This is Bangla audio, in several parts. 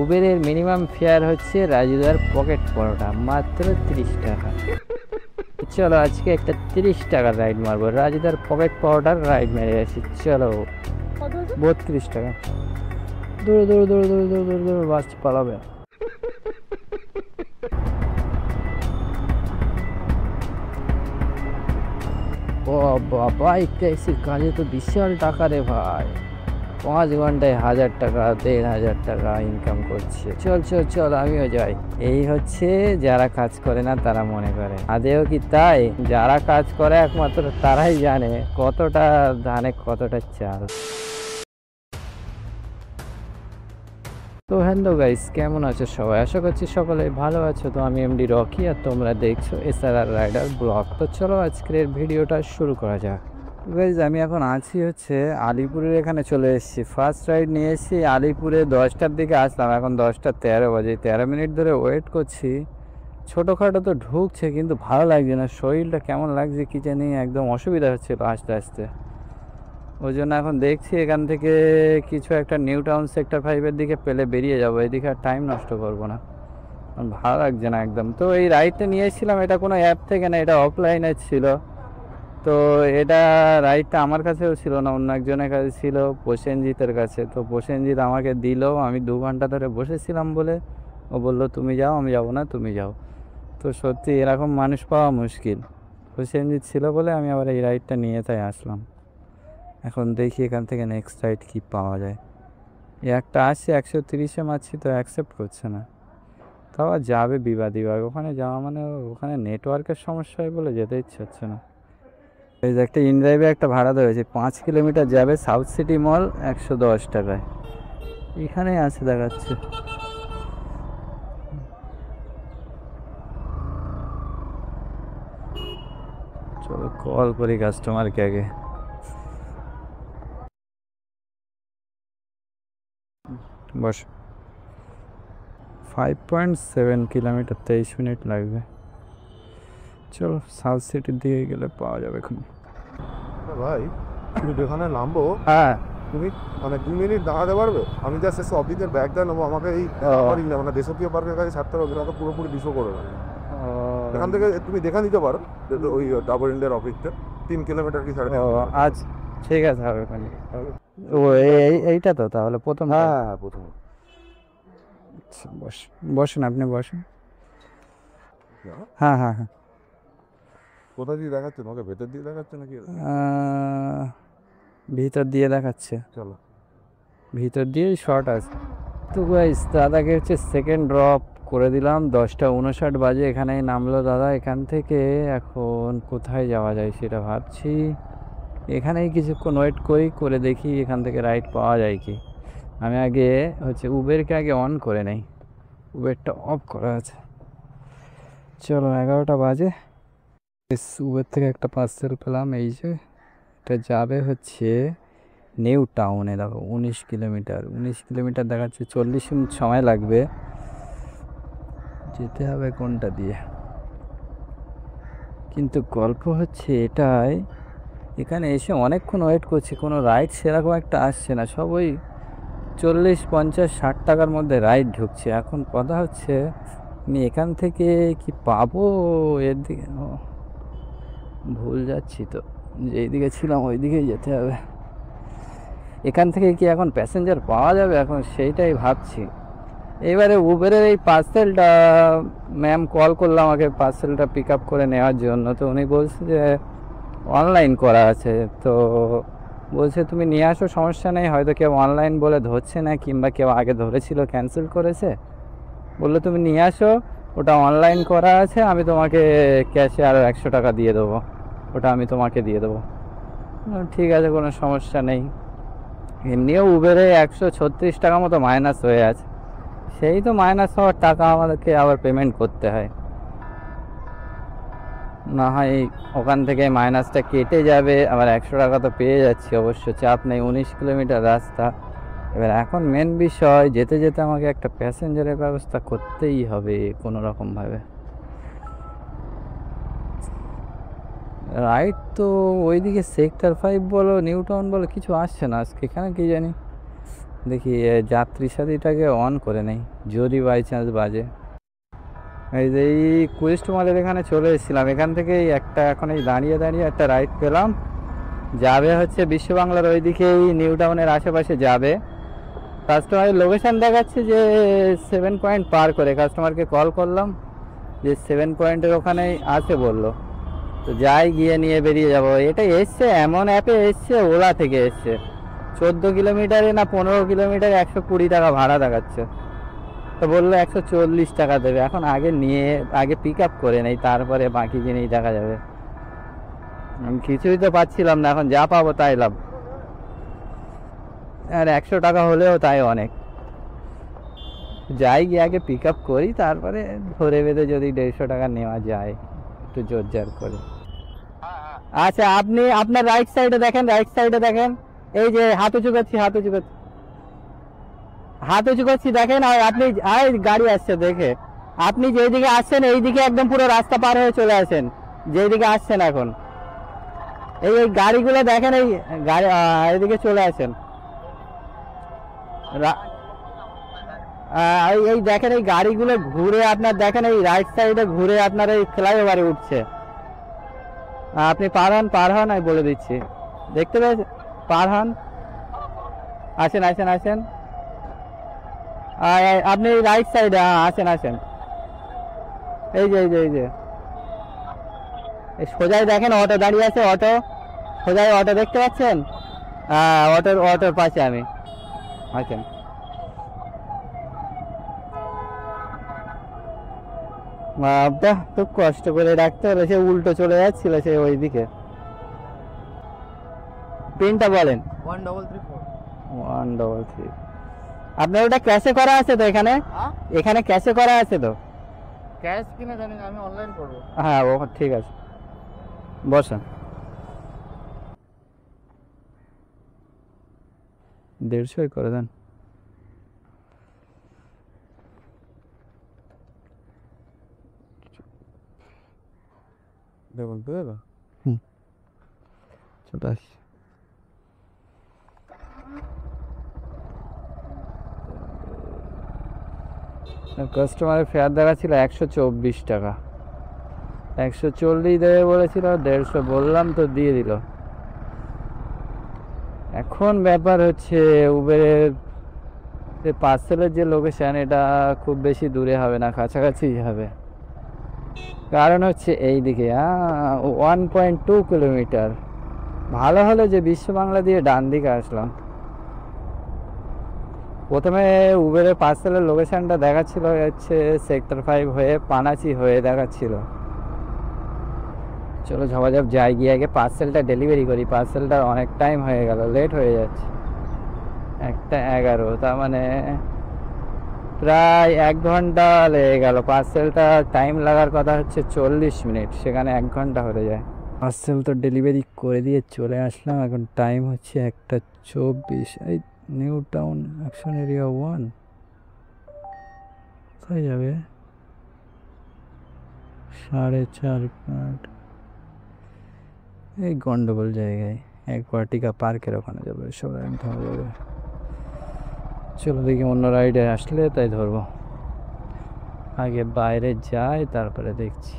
উবেরের মিনিমাম ফেয়ার হচ্ছে রাজুদার পকেট পরোটা, মাত্র 30 টাকা। চলো আজকে একটা 30 টাকার রাইড মারবো, রাজুদার পকেট পরোটার রাইড মেরে আসি। চলো 32 টাকা। দৌড়ো দৌড়ো দৌড়ো দৌড়ো দৌড়ো দৌড়ো দৌড়ো, বাস পালাবে। ও বাবা, একটা এসির কাজে তো বিশাল টাকা রে ভাই, 5 ঘন্টায় 1000 টাকা 1500 টাকা ইনকাম করছে। চল চল চল আমিও যাই। এই হচ্ছে যারা কাজ করে না তারা মনে করে, আদেও কি তাই? যারা কাজ করে একমাত্র তারাই জানে কতটা ধানে কতটা চাল। তো হ্যালো গাইস, কেমন আছো সবাই? আশা করছি সকলে ভালো আছো। তো আমি এমডি রকি আর তোমরা দেখছো এসআরআর রাইডার ব্লগ। তো চলো আজকের ভিডিওটা শুরু করা যাক। গাইজ আমি এখন আছি হচ্ছে আলিপুরের এখানে চলে এসেছি। ফার্স্ট রাইড নিয়ে এসেছি আলিপুরে 10টার দিকে আসলাম, এখন 10টা 13 বাজে। 13 মিনিট ধরে ওয়েট করছি। ছোটোখাটো তো ঢুকছে কিন্তু ভালো লাগছে না, শরীরটা কেমন লাগছে কি জানি, একদম অসুবিধা হচ্ছিল আস্তে আস্তে। ওই জন্য এখন দেখছি এখান থেকে কিছু একটা নিউ টাউন সেক্টর 5-এর দিকে পেলে বেরিয়ে যাবো, এদিকে আর টাইম নষ্ট করবো না, ভালো লাগছে না একদম। তো এই রাইডটা নিয়েছিলাম, এটা কোনো অ্যাপ থেকে না, এটা অফলাইনে ছিল। তো এটা রাইডটা আমার কাছেও ছিল না, অন্য একজনের কাছে ছিল, প্রসেনজিতের কাছে। তো প্রসেনজিৎ আমাকে দিল, আমি 2 ঘন্টা ধরে বসেছিলাম বলে ও বললো তুমি যাও, আমি যাবো না তুমি যাও। তো সত্যি এরকম মানুষ পাওয়া মুশকিল, প্রসেনজিৎ ছিল বলে আমি আবার এই রাইডটা নিয়ে তাই আসলাম। এখন দেখি এখান থেকে নেক্সট রাইড কী পাওয়া যায়। একটা আসছে 130-এ মারছি তো অ্যাকসেপ্ট করছে না, তাও আর যাবে বিবাদীবাগ, ওখানে যাওয়া মানে ওখানে নেটওয়ার্কের সমস্যা হয় বলে যেতে ইচ্ছে হচ্ছে না। এই যে একটা ইনড্রাইভে একটা ভাড়া ধরেছে, 5 কিলোমিটার যাবে, সাউথ সিটি মল, 110 টাকায়। এখানেই আছে দেখাচ্ছে। চলো কল করি কাস্টমারকে আগে। বস 5.7 কিলোমিটার, 23 মিনিট লাগবে। চলো সাউথ সিটির দিকে গেলে পাওয়া যাবে এখন। ভাই তুমি যেখানে নামবো হ্যাঁ তুমি মানে 2 মিনিট দাঁড়াতে পারবে? আমি জাস্ট এসে অফিসের ব্যাগটা নেবো, আমাকে এই মানে দেশপ্রিয় পার্কের কাছে ছাড়তে হবে, তো পুরোপুরি ডিসো করে দেবে। এখান থেকে তুমি দেখে নিতে পারো ওই ডাবল ইন্ডিয়ার অফিসটা 3 কিলোমিটার কি 3.5। আচ্ছা ঠিক আছে, হবে ওখানে। ও এইটা তো তাহলে প্রথম? হ্যাঁ প্রথম। বসুন আপনি বসুন। হ্যাঁ হ্যাঁ হ্যাঁ। কোথা দিয়ে দেখাচ্ছে তোমাকে, ভেতর দিয়ে দেখাচ্ছে নাকি? ভিতর দিয়ে দেখাচ্ছে। চলো ভিতর দিয়েই শর্ট আছে। তো গাইস দাদাকে হচ্ছে সেকেন্ড ড্রপ করে দিলাম, 10টা 59 বাজে এখানেই নামলো দাদা। এখান থেকে এখন কোথায় যাওয়া যায় সেটা ভাবছি, এখানেই কিছুক্ষণ ওয়েট করে দেখি এখান থেকে রাইড পাওয়া যায় কি। আমি আগে হচ্ছে উবেরকে আগে অন করে নেই, উবেরটা অফ করা আছে। চলো 11টা বাজে, উবের থেকে একটা পার্সেল পেলাম, এই যে এটা যাবে হচ্ছে নিউ টাউনে। দেখো 19 কিলোমিটার, 19 কিলোমিটার দেখাচ্ছে, 40 মিনিট সময় লাগবে। যেতে হবে কোনটা দিয়ে, কিন্তু গল্প হচ্ছে এটাই, এখানে এসে অনেকক্ষণ ওয়েট করছি, কোনো রাইড সেরকম একটা আসছে না, সব ওই 40, 50, 60 টাকার মধ্যে রাইড ঢুকছে। এখন কথা হচ্ছে আমি এখান থেকে কি পাবো, এর দিকে ভুল যাচ্ছি তো, যেই দিকে ছিলাম ওই দিকেই যেতে হবে। এখান থেকে কি এখন প্যাসেঞ্জার পাওয়া যাবে, এখন সেইটাই ভাবছি। এবারে উবেরের এই পার্সেলটা, ম্যাম কল করলাম আমাকে পার্সেলটা পিক আপ করে নেওয়ার জন্য, তো উনি বলছে যে অনলাইন করা আছে। তো বলছে তুমি নিয়ে আসো, সমস্যা নেই, হয়তো কেউ অনলাইন বলে ধরছে না, কিংবা কেউ আগে ধরেছিল ক্যান্সেল করেছে। বললো তুমি নিয়ে আসো, ওটা অনলাইন করা আছে, আমি তোমাকে ক্যাশে আরও 100 টাকা দিয়ে দেবো, ওটা আমি তোমাকে দিয়ে দেবো। ঠিক আছে কোনো সমস্যা নেই। এমনিও উবেরে 136 টাকা মতো মাইনাস হয়ে আছে, সেই তো মাইনাস হওয়ার টাকা আমাদেরকে আবার পেমেন্ট করতে হয়, না হয় ওখান থেকে মাইনাসটা কেটে যাবে, আবার 100 টাকা তো পেয়ে যাচ্ছি, অবশ্য চাপ নেই, 19 কিলোমিটার রাস্তা। এবার এখন মেন বিষয়, যেতে যেতে আমাকে একটা প্যাসেঞ্জারের ব্যবস্থা করতেই হবে কোনো রকমভাবে। রাইড তো ওইদিকে সেক্টর 5 বলো নিউ টাউন বলো কিছু আসছে না আজকে, এখানে কি জানি দেখি যাত্রী সাথীটাকে অন করে নেই, যদি বাই চান্স বাজে। এই যে এই কুইস্ট মলের এখানে চলে এসেছিলাম, এখান থেকে একটা এখন এই দাঁড়িয়ে দাঁড়িয়ে একটা রাইড পেলাম, যাবে হচ্ছে বিশ্ব বাংলার ওইদিকেই, নিউ টাউনের আশেপাশে যাবে। কাস্টমারের লোকেশান দেখাচ্ছে যে 7 পয়েন্ট পার করে, কাস্টমারকে কল করলাম যে 7 পয়েন্টের ওখানেই আছে বললো, তো যাই গিয়ে নিয়ে বেরিয়ে যাব। এটা এসছে এমন অ্যাপে এসছে, ওলা থেকে এসছে, 14 কিলোমিটারে না 15 কিলোমিটার 120 টাকা ভাড়া দেখাচ্ছে। তো বললো 140 টাকা দেবে। এখন আগে পিক আপ করে নেই, তারপরে বাকি জিনিস দেখা যাবে। আমি কিছুই তো পাচ্ছিলাম না, এখন যা পাবো তাই লাভ। আর 100 টাকা হলেও তাই অনেক। যাই গিয়ে আগে পিক আপ করি, তারপরে ধরে বেঁধে যদি 150 টাকা নেওয়া যায় একটু জোর জার করে। আচ্ছা, আপনি আপনার রাইট সাইডে দেখেন, রাইট সাইডে দেখেন, এই যে হাত উঁচু করছি, হাত উঁচু করছি দেখেন। আর আপনি গাড়ি আসছে দেখে, আপনি যেদিকে আসছেন এইদিকে একদম পুরো রাস্তা পার হয়ে চলে আসেন, যেদিকে আসছেন এখন এই গাড়িগুলো দেখেন, এই গাড়ি এইদিকে চলে আসেন। এই দেখেন এই গাড়িগুলো ঘুরে আপনার দেখেন, এই রাইট সাইডে ঘুরে আপনার এই ফ্লাইওভারে উঠছে। আপনি পার হন আমি বলে দিচ্ছি, দেখতে পেয়েছেন? পার হন, আসেন। আপনি রাইট সাইডে আসেন। এই যে সোজাই দেখেন অটো দাঁড়িয়ে আছে, সোজাই অটো দেখতে পাচ্ছেন? অটোর পাশে আমি। আসেন। বাবা, খুব কষ্ট করে রাখতে হলো, সে উল্টো চলে যাচ্ছিল সে ওইদিকে। পিনটা বলেন। 1334। আপনার ওটা ক্যাশে করা আছে তো? এখানে ক্যাশে করা আছে তো? ক্যাশ কিনা জানি না, আমি অনলাইন করব। হ্যাঁ, ও ঠিক আছে, বসেন। 150 করে দেন। বলতে দেবে? চলে আসি। কাস্টমারের ফেয়ার দেখাচ্ছিল 124 টাকা, 140 দেবে বলেছিল, 150 বললাম তো দিয়ে দিল। এখন ব্যাপার হচ্ছে উবেরের যে পার্সেলের যে লোকেশান, এটা খুব বেশি দূরে হবে না, কাছাকাছি হবে। কারণ হচ্ছে এইদিকে 1.2 কিলোমিটার। ভালো হলো যে বিশ্ব বাংলা দিয়ে ডান দিকে আসলাম। প্রথমে উবেরের পার্সেলের লোকেশানটা দেখাচ্ছিল হচ্ছে সেক্টর 5 হয়ে পানাচি হয়ে দেখাচ্ছিল। চলো ঝপাঝপ যাই, গিয়ে আগে পার্সেলটা ডেলিভারি করি। পার্সেলটা অনেক টাইম হয়ে গেল, লেট হয়ে যাচ্ছে। 1:11, তার মানে প্রায় 1 ঘন্টা লেগে গেল। পার্সেলটা টাইম লাগার কথা হচ্ছে 40 মিনিট, সেখানে 1 ঘন্টা হয়ে যায়। পার্সেল তো ডেলিভারি করে দিয়ে চলে আসলাম, এখন টাইম হচ্ছে 1:24। এই নিউ টাউন অ্যাকশন এরিয়া 1 কোথায় যাবে? 4:30। এই গন্ডগোল জায়গায় অ্যাকোয়াটিকা পার্কের ওখানে যাবে, সব ধরা যাবে। চলো দেখি অন্য রাইডে আসলে তাই ধরবো, আগে বাইরে যাই তারপরে দেখছি।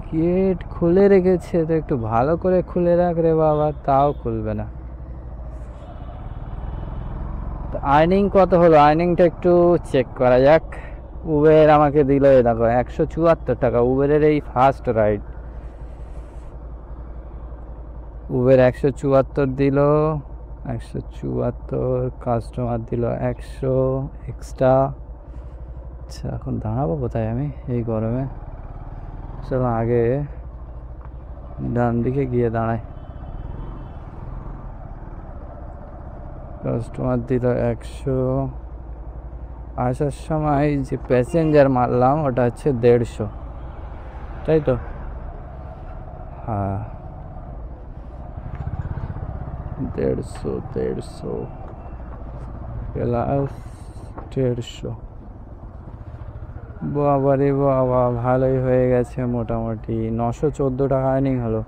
গেট খুলে রেখেছে তো, একটু ভালো করে খুলে রাখ রে বাবা, তাও খুলবে না। আর্নিং কত হলো, আর্নিংটা একটু চেক করা যাক। উবের আমাকে দিল, দেখো 174 টাকা। উবেরের এই ফার্স্ট রাইড, উবের 174 দিল, 174। কাস্টমার দিল 100 এক্সট্রা। আচ্ছা, এখন দাঁড়াবো কোথায় আমি এই গরমে? চলো আগে ডান দিকে গিয়ে দাঁড়াই। কাস্টমার দিল 100। আসার সময় যে প্যাসেঞ্জার মারলাম ওটা হচ্ছে 150, তাই তো? হ্যাঁ, 150 প্লাস 150, বাবা রে বাবা, ভালোই হয়ে গেছে মোটামুটি। 914 টাকা আর্নিং হলো।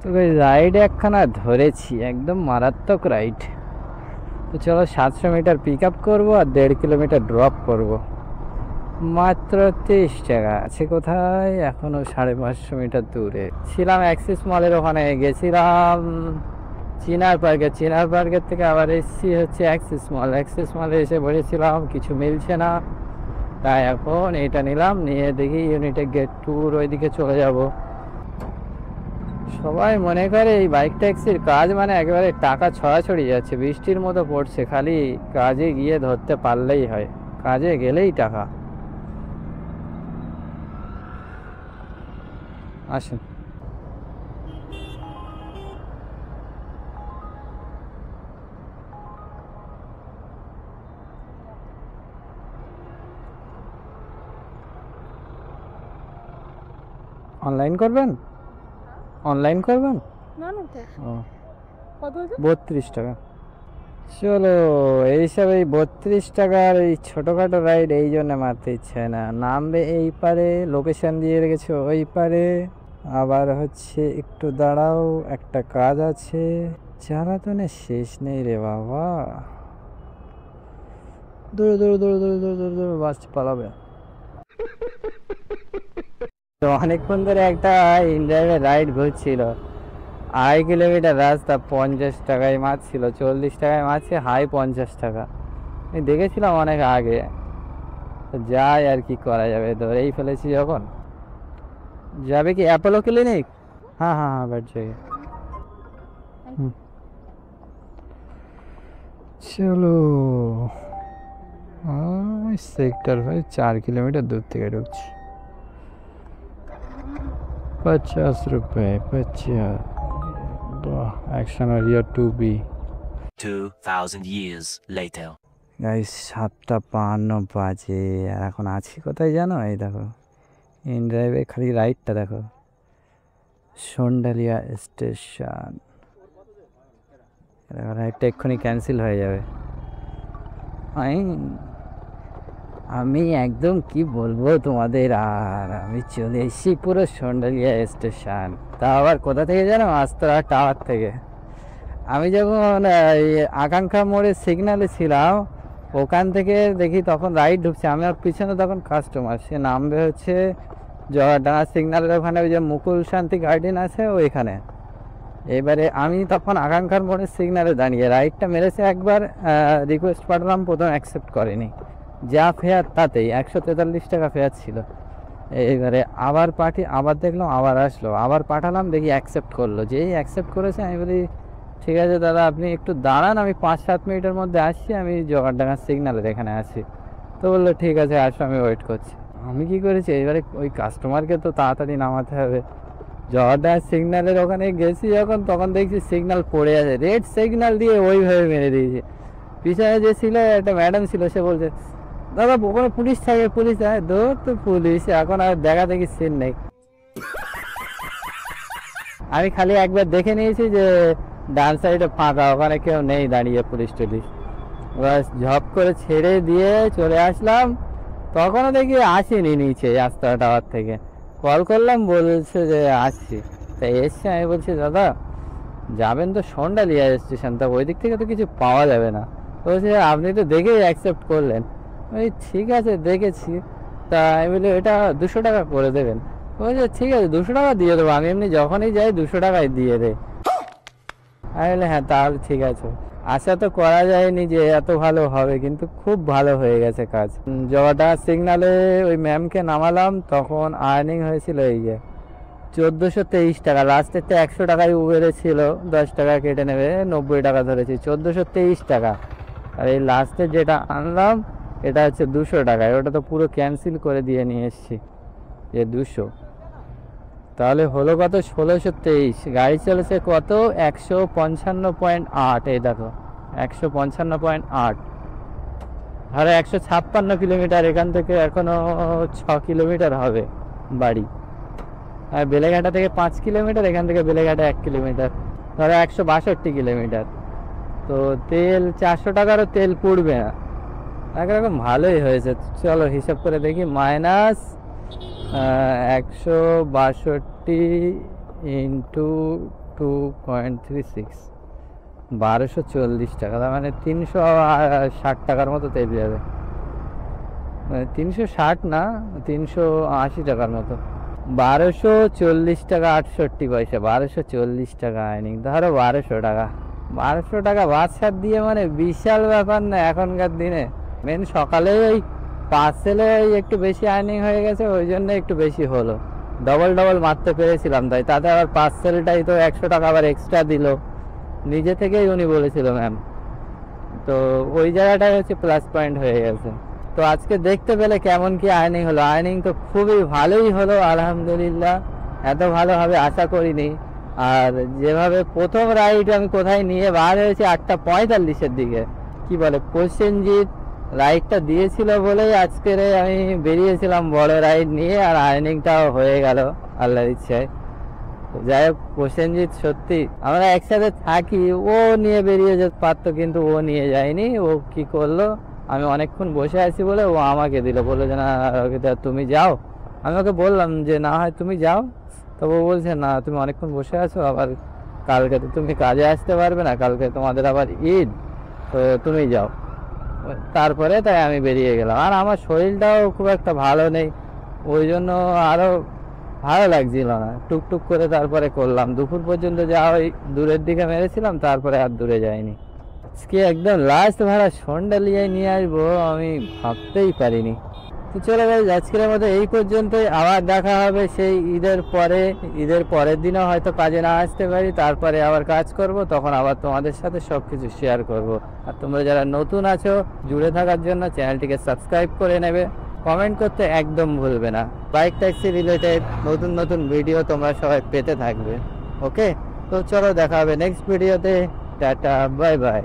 তো রাইড একখানা ধরেছি, একদম মারাত্মক রাইড। তো চলো 700 মিটার পিক আপ করবো আর 1.5 কিলোমিটার ড্রপ করব। মাত্র 23 টাকা। আছে কোথায়? এখনো 550 মিটার দূরে ছিলাম। অ্যাক্সিস মলের ওখানে গেছিলাম চিনার পার্কে, চিনার পার্কের থেকে আবার এসছি হচ্ছে অ্যাক্সিস মল। অ্যাক্সিস মলে এসে বসেছিলাম, কিছু মিলছে না, তাই এখন এটা নিলাম, নিয়ে দেখি ইউনিটেক গেট ট্যুর ওইদিকে চলে যাব। সবাই মনে করে এই বাইক ট্যাক্সির কাজ মানে একেবারে টাকা ছড়াছড়ি যাচ্ছে, বৃষ্টির মতো পড়ছে, খালি কাজে গিয়ে ধরতে পারলেই হয়, কাজে গেলেই টাকা। আসুন। অনলাইন করবেন? অনলাইন করবেন? না না তো ও, কত হয়েছে? 32 টাকা। চলো, এইসব এই 32 টাকার এই ছোটোখাটো রাইড এই জন্য মারতে ইচ্ছে হয় না। নামবে এই পারে, লোকেশন দিয়ে রেখেছো ওই পারে, আবার হচ্ছে একটু দাঁড়াও, একটা কাজ আছে, জ্বালাতনে শেষ নেই রে বাবা। দৌড়ে দৌড়ে দৌড়ে দৌড়ে দৌড়ে দৌড়ে দৌড়ে বাস পালাবে। তো অনেকক্ষণ ধরে একটা ইন্ডিয়ানের রাইড ঘুরছিল, 2.5 কিলোমিটার রাস্তা, 50 টাকায় মারছিল, 40 টাকায় মারছে, হাই 50 টাকা। আমি দেখেছিলাম অনেক আগে, তো যাই আর কি করা যাবে, ধরেই ফেলেছি যখন। যাবে কি অ্যাপোলো ক্লিনিক? হ্যাঁ হ্যাঁ হ্যাঁ, बैठ जाइए। চলো, সেক্টর ভাই 4 কিলোমিটার দূর থেকে ঢুকছি। 50 रुपए, 50। বাহ, action area 2B। 2,000 years later. Guys 7:52 বাজে, আর এখন আছি কোথায় জানো? এই দেখো ইন ড্রাইভে, খালি রাইটটা দেখো, সন্ডালিয়া স্টেশন। রাইটটা এক্ষুনি ক্যান্সেল হয়ে যাবে। আমি একদম কি বলবো তোমাদের, আর আমি চলে এসেছি পুরো সন্ডালিয়া স্টেশন। তা আবার কোথা থেকে জানো? আস্তরা টাওয়ার থেকে। আমি যখন এই আকাঙ্ক্ষা মোড়ে সিগনালে ছিলাম, ওখান থেকে দেখি তখন রাইড ঢুকছে, আমি আর পিছনে তখন কাস্টমার, সে নামবে হচ্ছে জগাডাঙ্গা সিগনালের ওখানে, ওই যে মুকুল শান্তি গার্ডেন আছে ওইখানে। এবারে আমি তখন আকাঙ্ক্ষার মোড়ের সিগনালে দাঁড়িয়ে, রাইডটা মেরেছে একবার, রিকোয়েস্ট পাঠালাম, প্রথম অ্যাকসেপ্ট করেনি, যা ফেয়ার তাতেই 143 টাকা ফেয়ার ছিল। এবারে আবার আবার দেখলাম, আবার আসলো, আবার পাঠালাম, দেখি অ্যাকসেপ্ট করলো। যেই অ্যাকসেপ্ট করেছে আমি বলি ঠিক আছে দাদা, আপনি একটু দাঁড়ান, আমি 5-7 মিনিটের মধ্যে আসছি, আমি জগাডাঙ্গা সিগনালের এখানে আছি। তো বললো ঠিক আছে আসো, আমি ওয়েট করছি। আমি কি করেছি, এবারে ওই কাস্টমারকে তো তাড়াতাড়ি নামাতে হবে। জগাডাঙ্গা সিগনালের ওখানে গেছি যখন, তখন দেখছি সিগনাল পড়ে আছে, রেড সিগনাল দিয়ে ওইভাবে মেরে দিয়েছে। পিছনে যে ছিল একটা ম্যাডাম ছিল, সে বলছে দাদা ওখানে পুলিশ থাকে, পুলিশ থাকে। দৌড় তো পুলিশ, এখন আর দেখা দেখি সিন নেই। আমি খালি একবার দেখে নিয়েছি যে ডান সাইডে ফাঁকা, ওখানে কেউ নেই দাঁড়িয়ে পুলিশ টুলিশ, বাস ঝপ করে ছেড়ে দিয়ে চলে আসলাম। তখনও দেখি আসেনি নিচে আস্তরা টাওয়ার থেকে, কল করলাম, বলছে যে আসছি। তাই এসছে, আমি বলছি দাদা যাবেন তো সন্ডালিয়া স্টেশন, তা ওই দিক থেকে তো কিছু পাওয়া যাবে না। বলছে আপনি তো দেখেই অ্যাকসেপ্ট করলেন। ওই ঠিক আছে দেখেছি, তা আমি বলি এটা 200 টাকা করে দেবেন। বলছে ঠিক আছে 200 টাকা দিয়ে দেবো, আমি এমনি যখনই যাই 200 টাকায় দিয়ে দেয়। আমি বলি হ্যাঁ তাহলে ঠিক আছে। আশা তো করা যায়নি যে এত ভালো হবে, কিন্তু খুব ভালো হয়ে গেছে কাজ। জগাডাঙ্গা সিগনালে ওই ম্যামকে নামালাম, তখন আর্নিং হয়েছিল এই যে 1423 টাকা। লাস্টের তো 100 টাকায় উবেরে ছিল, 10 টাকা কেটে নেবে, 90 টাকা ধরেছি, 1423 টাকা। আর এই লাস্টের যেটা আনলাম এটা হচ্ছে 200 টাকায়, ওটা তো পুরো ক্যান্সেল করে দিয়ে নিয়ে এসছি, যে 200। তাহলে হলো কত? 1623। গাড়ি চলেছে কত? 155.8। এই দেখো 155.8, ধরো 156 কিলোমিটার। এখান থেকে এখনো 6 কিলোমিটার হবে বাড়ি। আর বেলেঘাটা থেকে 5 কিলোমিটার, এখান থেকে বেলেঘাটা 1 কিলোমিটার, ধরো 162 কিলোমিটার। তো তেল 400 টাকারও তেল পুড়বে না, একরকম ভালোই হয়েছে। চলো হিসাব করে দেখি, মাইনাস 162 ইন্টু 2.36, 1240 টাকা, তার মানে 360 টাকার মতো তেল যাবে। 360 না, 380 টাকার মতো। 1240 টাকা 68 পয়সা, 1240 টাকা আর্নিং, ধরো 1200 টাকা। 1200 টাকা বাচ্চার দিয়ে মানে বিশাল ব্যাপার না এখনকার দিনে। মেন সকালে ওই পার্সেলে একটু বেশি আর্নিং হয়ে গেছে, ওই জন্য একটু বেশি হলো। ডবল মারতে পেরেছিলাম তাই, তাতে আবার পার্সেলটাই তো 100 টাকা আবার এক্সট্রা দিল, নিজে থেকেই উনি বলেছিল ম্যাম। তো ওই জায়গাটাই হচ্ছে প্লাস পয়েন্ট হয়ে গেছে। তো আজকে দেখতে পেলে কেমন কি আর্নিং হলো। আর্নিং তো খুবই ভালোই হলো আলহামদুলিল্লাহ, এত ভালো হবে আশা করিনি। আর যেভাবে প্রথম রাইড আমি কোথায় নিয়ে বার হয়েছি 8:45-এর দিকে, কি বলে প্রসেনজিৎ রাইডটা দিয়েছিল বলেই আজকের আমি বেরিয়েছিলাম বড় রাইড নিয়ে, আর আর্নিংটাও হয়ে গেল আল্লাহর ইচ্ছায়। যাই হোক, প্রসেনজিৎ সত্যি আমরা একসাথে থাকি, ও নিয়ে বেরিয়ে যেতে পারতো কিন্তু ও নিয়ে যায়নি। ও কি করলো, আমি অনেকক্ষণ বসে আছি বলে ও আমাকে দিল, বললো যে না রকিতা তুমি যাও। আমি ওকে বললাম যে না হয় তুমি যাও, তো ও বলছে না তুমি অনেকক্ষণ বসে আছো, আবার কালকে তো তুমি কাজে আসতে পারবে না, কালকে তোমাদের আবার ঈদ, তো তুমি যাও। তারপরে তাই আমি বেরিয়ে গেলাম। আর আমার শরীরটাও খুব একটা ভালো নেই, ওই জন্য আরও ভালো লাগছিল না, টুকটুক করে তারপরে করলাম। দুপুর পর্যন্ত যা ওই দূরের দিকে মেরেছিলাম, তারপরে আর দূরে যাইনি। আজকে একদম লাস্ট ভাড়া সন্ডালিয়ে নিয়ে আসবো আমি ভাবতেই পারিনি। তো চলে গেছে আজকের মতো এই পর্যন্তই, আবার দেখা হবে সেই ঈদের পরে। ঈদের পরের দিনও হয়তো কাজে না আসতে পারি, তারপরে আবার কাজ করব, তখন আবার তোমাদের সাথে সব কিছু শেয়ার করব। আর তোমরা যারা নতুন আছো, জুড়ে থাকার জন্য চ্যানেলটিকে সাবস্ক্রাইব করে নেবে, কমেন্ট করতে একদম ভুলবে না। বাইক ট্যাক্সি রিলেটেড নতুন ভিডিও তোমরা সবাই পেতে থাকবে। ওকে, তো চলো দেখা হবে নেক্সট ভিডিওতে। Tata, bye bye.